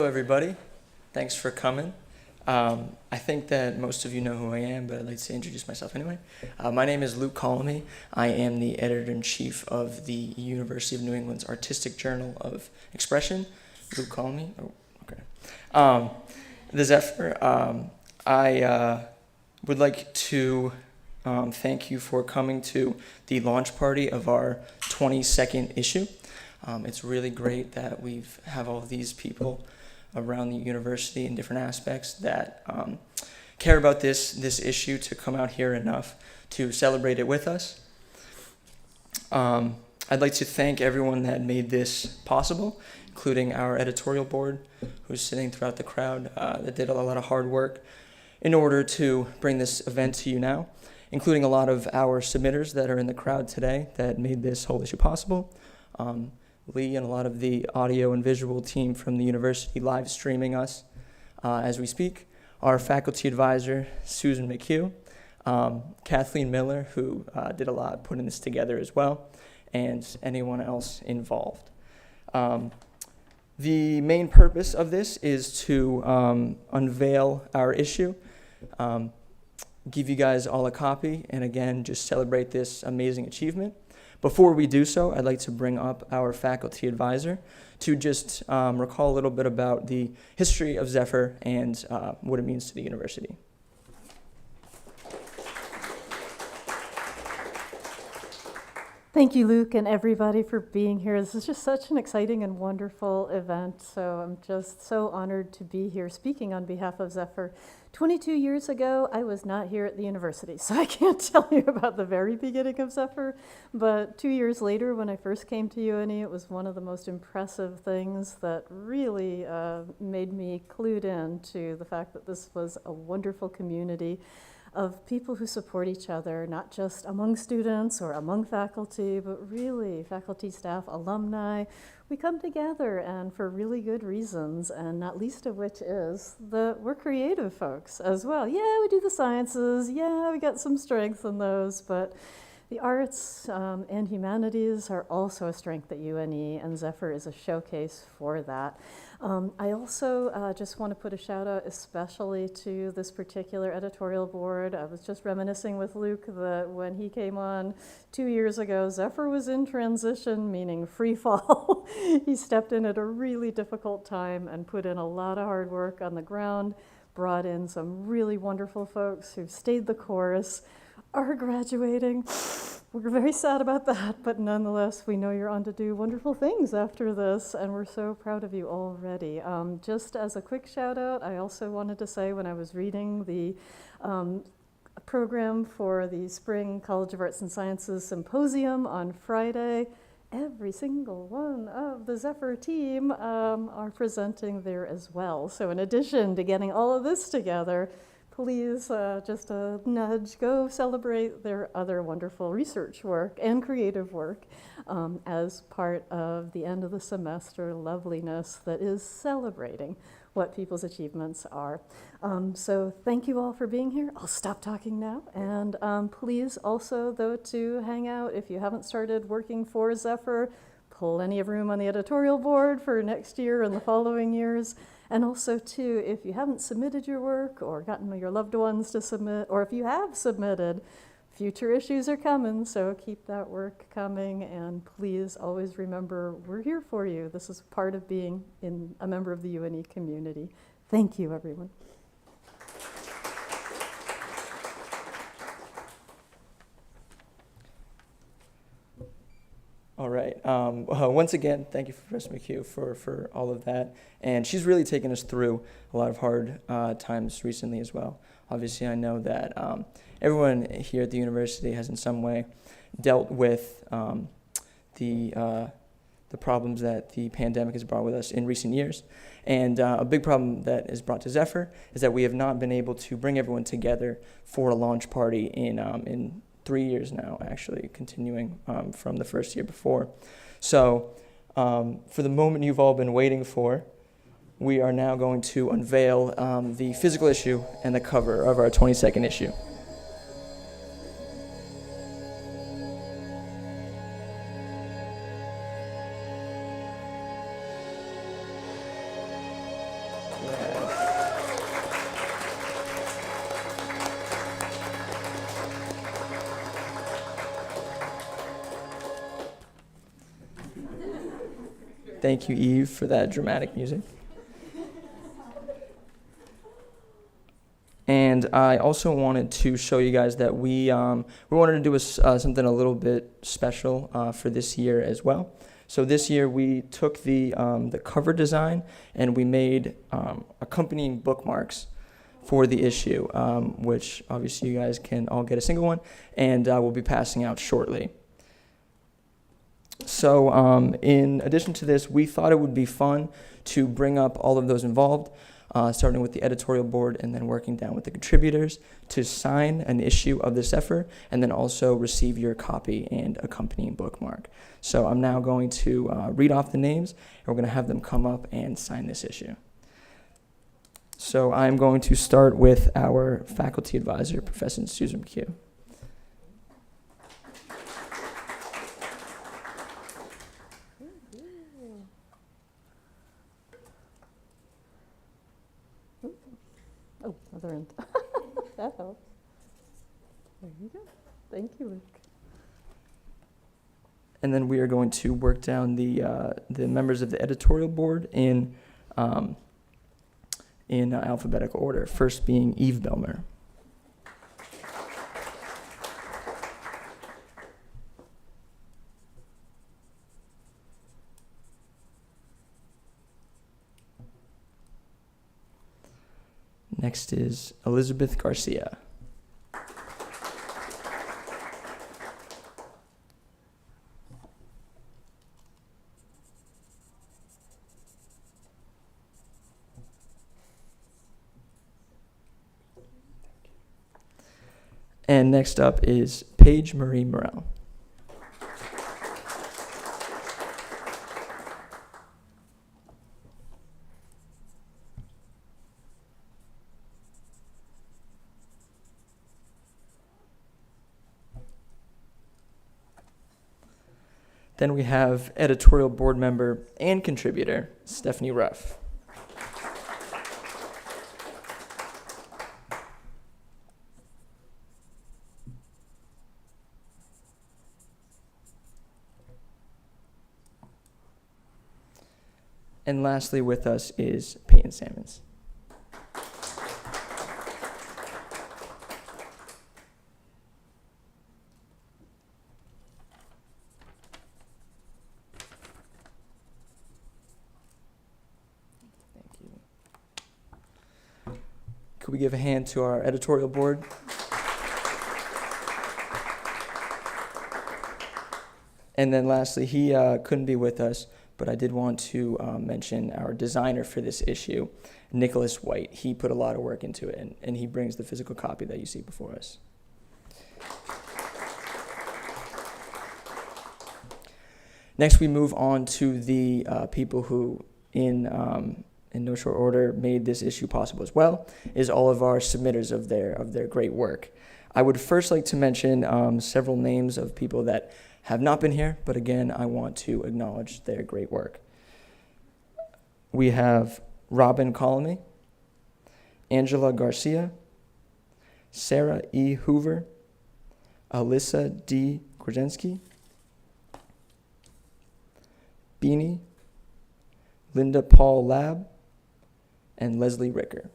Hello, everybody. Thanks for coming. I think that most of you know who I am, but I'd like to introduce myself anyway. My name is Luke Colomey. I am the editor-in-chief of the University of New England's Artistic Journal of Expression. Luke Colomey. Oh, okay. The Zephyr. I would like to thank you for coming to the launch party of our 22nd issue. It's really great that we have all of these people around the university in different aspects that care about this issue to come out here enough to celebrate it with us. I'd like to thank everyone that made this possible, including our editorial board, who's sitting throughout the crowd, that did a lot of hard work in order to bring this event to you now, including a lot of our submitters that are in the crowd today that made this whole issue possible. Lee and a lot of the audio and visual team from the university live streaming us as we speak. Our faculty advisor, Susan McHugh, Kathleen Miller, who did a lot putting this together as well, and anyone else involved. The main purpose of this is to unveil our issue, give you guys all a copy, and again, just celebrate this amazing achievement. Before we do so, I'd like to bring up our faculty advisor to just recall a little bit about the history of Zephyr and what it means to the university. Thank you, Luke, and everybody for being here. This is just such an exciting and wonderful event, so I'm just so honored to be here speaking on behalf of Zephyr. 22 years ago, I was not here at the university, so I can't tell you about the very beginning of Zephyr, but 2 years later, when I first came to UNE, it was one of the most impressive things that really made me clued in to the fact that this was a wonderful community of people who support each other, not just among students or among faculty, but really faculty, staff, alumni. We come together and for really good reasons, and not least of which is that we're creative folks as well. Yeah, we do the sciences, yeah, we got some strengths in those, but the arts and humanities are also a strength at UNE, and Zephyr is a showcase for that. I also just want to put a shout out especially to this particular editorial board. I was just reminiscing with Luke that when he came on 2 years ago, Zephyr was in transition, meaning free fall. He stepped in at a really difficult time and put in a lot of hard work on the ground, brought in some really wonderful folks who've stayed the course, are graduating. We're very sad about that, but nonetheless, we know you're on to do wonderful things after this, and we're so proud of you already. Just as a quick shout out, I also wanted to say when I was reading the program for the Spring College of Arts and Sciences Symposium on Friday, every single one of the Zephyr team are presenting there as well. So in addition to getting all of this together, please, just a nudge, go celebrate their other wonderful research work and creative work as part of the end of the semester loveliness that is celebrating what people's achievements are. So thank you all for being here. I'll stop talking now. And please also, though, to hang out. If you haven't started working for Zephyr, plenty of room on the editorial board for next year and the following years. And also, too, if you haven't submitted your work or gotten your loved ones to submit, or if you have submitted, future issues are coming, so keep that work coming. And please always remember, we're here for you. This is part of being a member of the UNE community. Thank you, everyone. All right. Once again, thank you, Professor McHugh, for all of that. And she's really taken us through a lot of hard times recently as well. Obviously, I know that everyone here at the university has in some way dealt with the problems that the pandemic has brought with us in recent years. And a big problem that is brought to Zephyr is that we have not been able to bring everyone together for a launch party in 3 years now, actually, continuing from the first year before. So for the moment you've all been waiting for, we are now going to unveil the physical issue and the cover of our 22nd issue. Thank you, Eve, for that dramatic music. And I also wanted to show you guys that we wanted to do something a little bit special for this year as well. So this year we took the cover design and we made accompanying bookmarks for the issue, which obviously you guys can all get a single one, and we'll be passing out shortly. So in addition to this, we thought it would be fun to bring up all of those involved, starting with the editorial board and then working down with the contributors to sign an issue of the Zephyr and then also receive your copy and accompanying bookmark. So I'm now going to read off the names, and we're going to have them come up and sign this issue. So I'm going to start with our faculty advisor, Professor Susan McHugh. Oh, other end. That helps. There you go. Thank you, Luke. And then we are going to work down the members of the editorial board in alphabetical order. First being Eve Belmer. Next is Elizabeth Garcia. And next up is Paige Marie Morel. Then we have editorial board member and contributor, Stephanie Ruff. And lastly with us is Peyton Sammons. Thank you. Could we give a hand to our editorial board? And then lastly, he couldn't be with us, but I did want to mention our designer for this issue, Nicholas White. He put a lot of work into it, and he brings the physical copy that you see before us. Next, we move on to the people who, in no short order, made this issue possible as well, is all of our submitters of their great work. I would first like to mention several names of people that have not been here, but again, I want to acknowledge their great work. We have Robin Colamy, Angela Garcia, Sarah E. Hoover, Alyssa D. Grozensky, Beanie, Linda Paul Lab, and Leslie Ricker.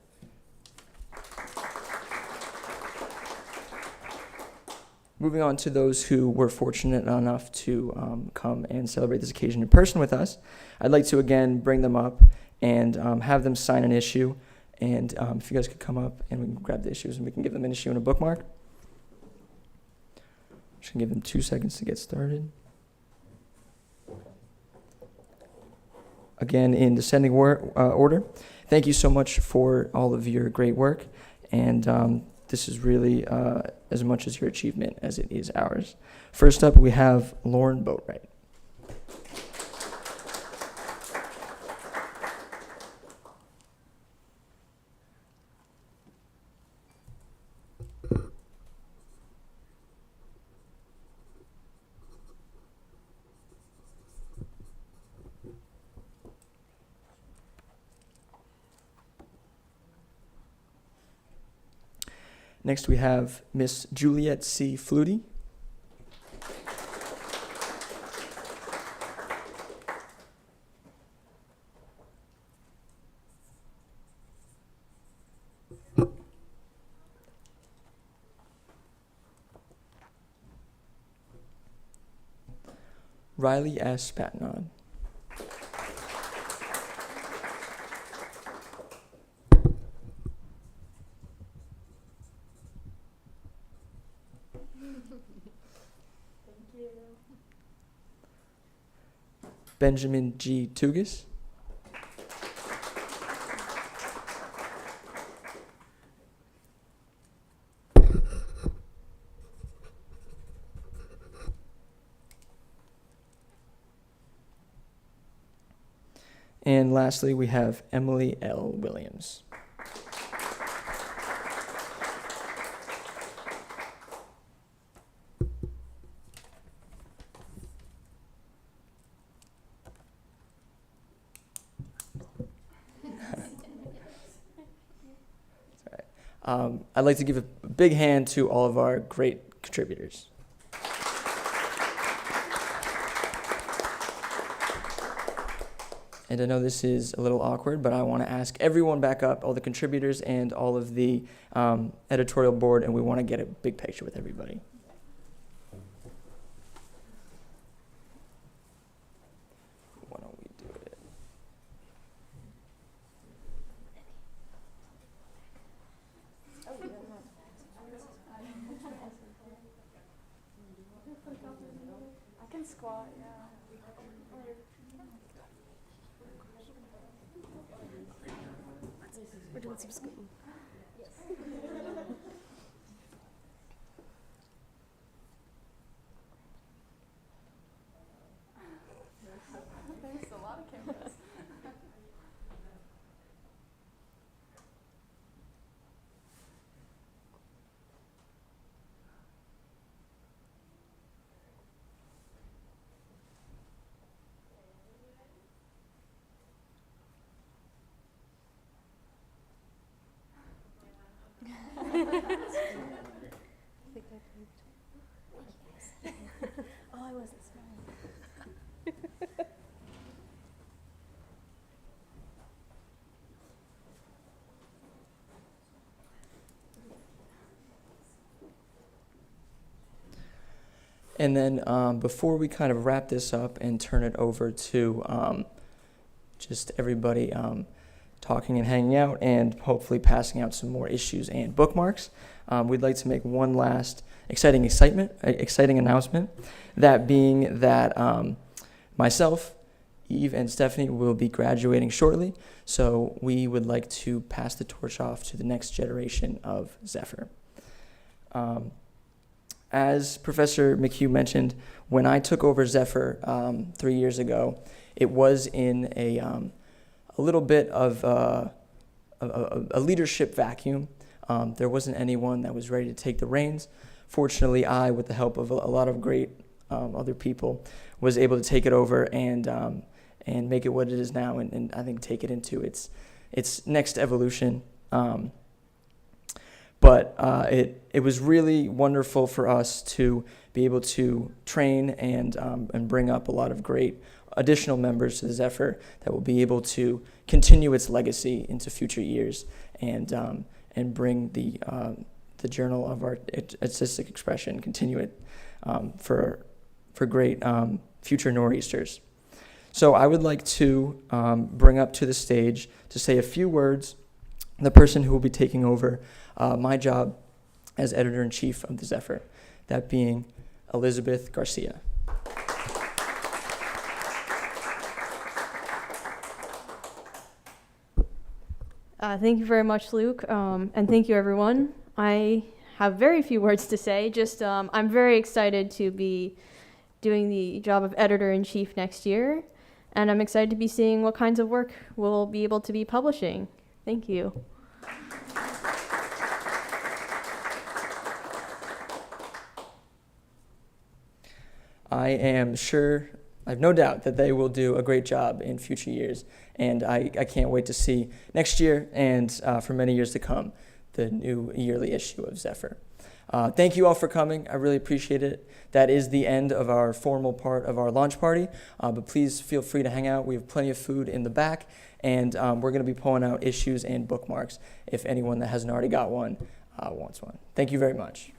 Moving on to those who were fortunate enough to come and celebrate this occasion in person with us, I'd like to again bring them up and have them sign an issue. And if you guys could come up and we can grab the issues and we can give them an issue and a bookmark. Just gonna give them 2 seconds to get started. Again, in descending order, thank you so much for all of your great work. And this is really as much as your achievement as it is ours. First up, we have Lauren Boatwright. Next, we have Miss Juliet C. Flutie. Riley S. Spatnod. Benjamin G. Tugis. And lastly, we have Emily L. Williams. I'd like to give a big hand to all of our great contributors. And I know this is a little awkward, but I want to ask everyone back up, all the contributors and all of the editorial board, and we want to get a big picture with everybody. Why don't we do it? I can squat, yeah. We're doing some scooting. There's a lot of cameras. Oh, I wasn't smiling. And then before we kind of wrap this up and turn it over to just everybody talking and hanging out and hopefully passing out some more issues and bookmarks, we'd like to make one last exciting announcement, that being that myself, Eve, and Stephanie will be graduating shortly, so we would like to pass the torch off to the next generation of Zephyr. As Professor McHugh mentioned, when I took over Zephyr 3 years ago, it was in a little bit of a leadership vacuum. There wasn't anyone that was ready to take the reins. Fortunately, I, with the help of a lot of great other people, was able to take it over and make it what it is now, and I think take it into its next evolution. But it was really wonderful for us to be able to train and bring up a lot of great additional members to the Zephyr that will be able to continue its legacy into future years and bring the journal of artistic expression, continue it for great future nor'easters. So I would like to bring up to the stage to say a few words the person who will be taking over my job as editor-in-chief of the Zephyr, that being Elizabeth Garcia. Thank you very much, Luke, and thank you, everyone. I have very few words to say, just I'm very excited to be doing the job of editor-in-chief next year, and I'm excited to be seeing what kinds of work we'll be able to be publishing. Thank you. I am sure, I have no doubt that they will do a great job in future years, and I can't wait to see next year and for many years to come the new yearly issue of Zephyr. Thank you all for coming. I really appreciate it. That is the end of our formal part of our launch party, but please feel free to hang out. We have plenty of food in the back, and we're going to be pulling out issues and bookmarks if anyone that hasn't already got one wants one. Thank you very much.